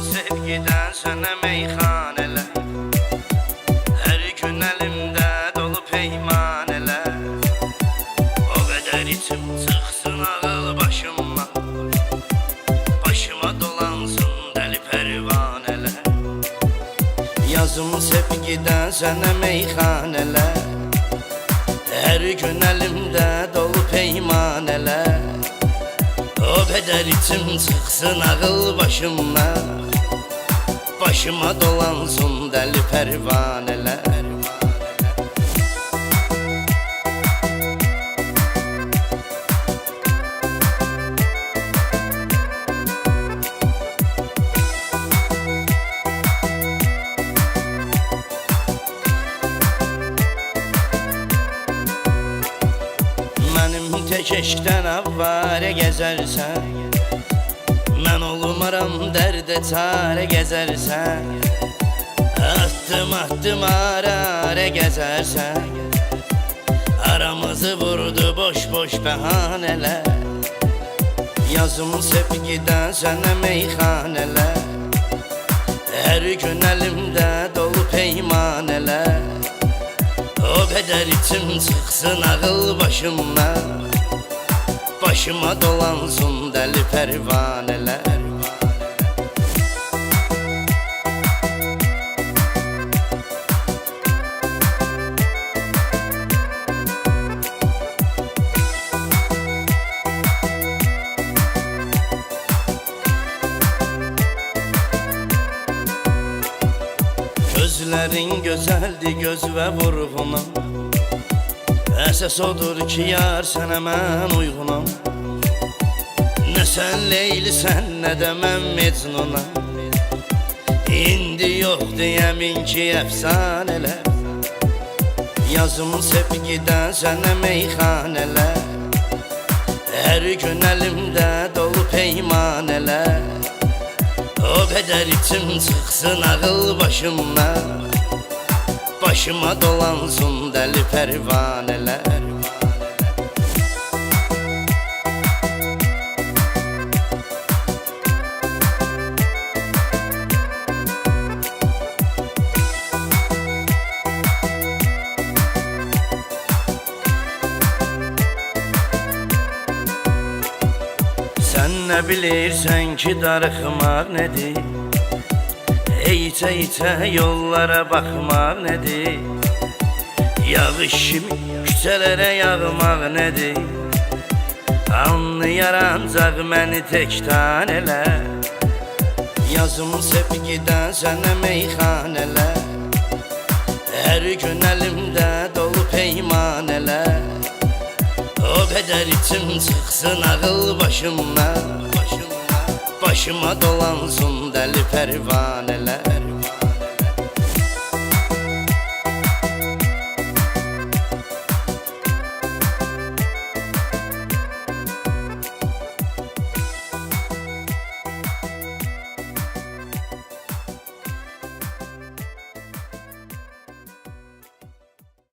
sevgiden sana meyhaneler, her gün elimde dolu peymaneler. O kadar içim çıksın ağıl başıma, başıma dolansın deli pervaneler. Yazım sevgiden sana meyhaneler, her gün elimde dolu peymaneler. O kadar içim çıksın ağıl başıma, başıma dolansın deli pervaneler. Mənim tek eşkdən avvarə gəzərsən, mən olmaram dərdə çarə gəzərsən. Atdım atdım ara gəzərsən, aramızı vurdu boş boş bəhanələr. Yazım sevgidən sənə meyxanələr, hər gün əlimdə dolu peymanelər. O kadar içim çıksın ağıl başıma, başıma dolansın deli pervaneler. Gözlerin güzeldi göz ve vurğunum, əsas odur ki yar sənə mən uyğunum. Nə sən Leylisən, nə də mən Mecnunam, İndi yoxdur yəmin ki əfsanələr. Yazım sevgidən sənə meyxanələr, hər gün əlimdə dolu peymanelər. O kadar içim çıksın ağıl başıma, başıma dolansın deli pervaneler. Sen ne bilirsen ki darıxmaq nedir, İçə yollara baxmaq nedir, yağış kimi küçələrə yağmaq nedir. Anlayar ancaq məni tək tanələr. Yazım sevgidən sənə meyxanələr, hər gün əlimdə dolu peymanelər. O kadar içim çıksın ağıl başıma, başıma dolansın deli pervaneler.